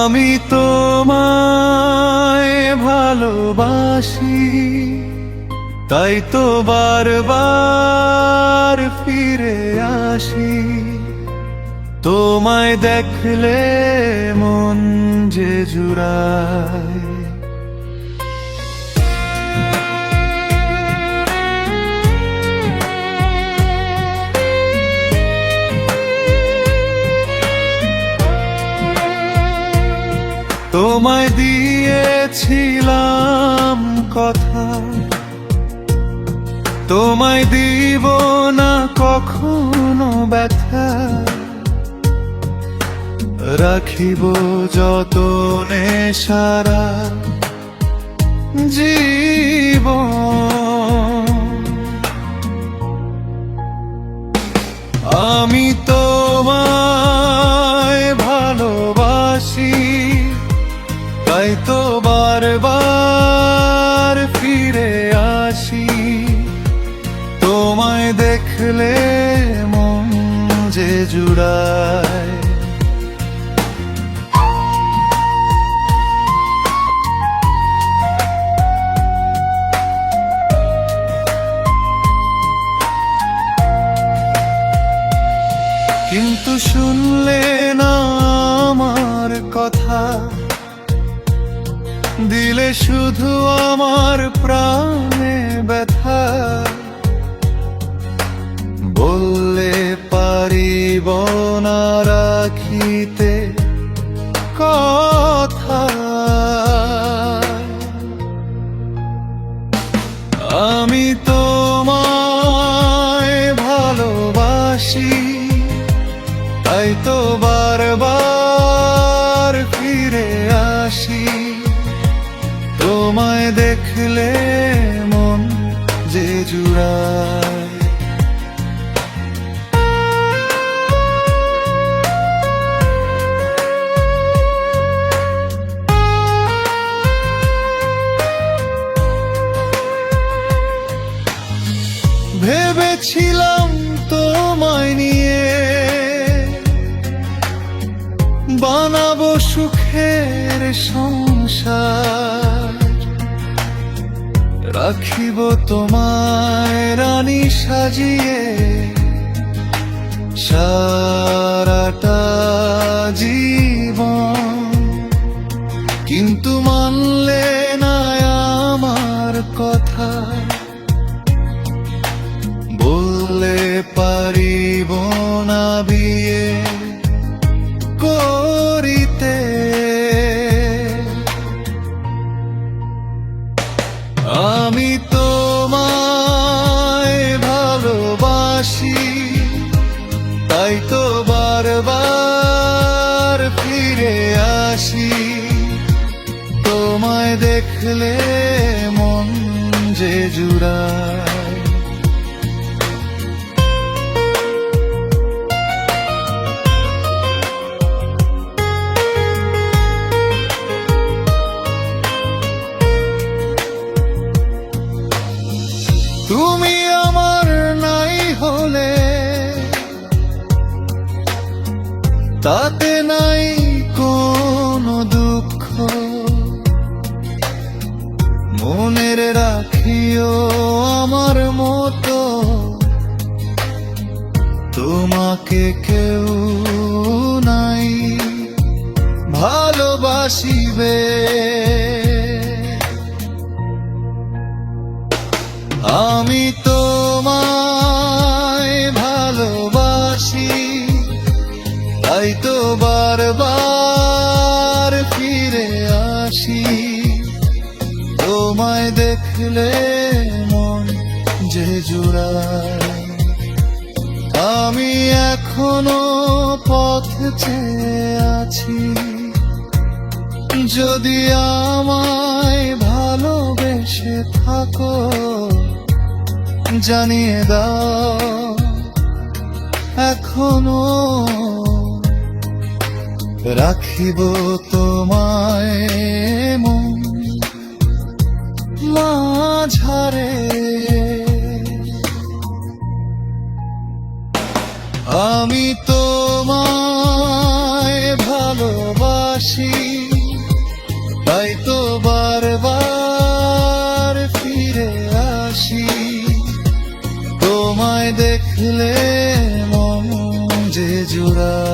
আমি তোমায় ভালোবাসি, তাই তো বারবার ফিরে আসি। তোমায় দেখলে মন যে জুড়ায়। তোমায় দিয়েছিলাম কথা, তোমায় দিব না কখনো ব্যথা। রাখিব যতনে সারা জীবন। আমি তোমায় ভালোবাসি, তাই তো বারবার ফিরে আসি। তোমায় দেখলে মন যে জুড়ায়। কিন্তু শুনলে না আমার কথা, দিলে শুধু আমার প্রাণে ব্যথা। বললে পারিব না রাখিতে কথা। আমি তোমায় ভালোবাসি, তাই তো বারবার ফিরে আসি। তোমায় দেখলে মন যে জুড়ায়। ভেবেছিলাম তোমায় নিয়ে বানাবো সুখের সংসার। রাখিব তোমায় রানী সাজিয়ে সারাটা জীবন। কিন্তু মানলে না আমার কথা, বললে পারিব না বিয়ে করিতে। আমি তোমায় ভালোবাসি, তাই তো বারবার ফিরে আসি। তোমায় দেখলে মন যে জুড়ায়। তুমি আমার নাই হলে তাতে নাই কোনো দুঃখ। মনের রাখিও আমার মতো, তোমাকে কেউ নাই ভালোবাসিবে। আমি তোমায় ভালোবাসি, তাই তো বারবার ফিরে আসি। তোমায় দেখলে মন যে জুড়ায়। আমি এখনো পথ চেয়ে আছি, যদি আমায় ভালোবেসে থাকো জানিয়ে দাও। এখনো রাখিব তোমায় মন মাঝারে। আমি তোমায় ভালোবাসি, তো বারবার ফিরে আসি, তোমায় দেখলে মন যে জুড়ায়।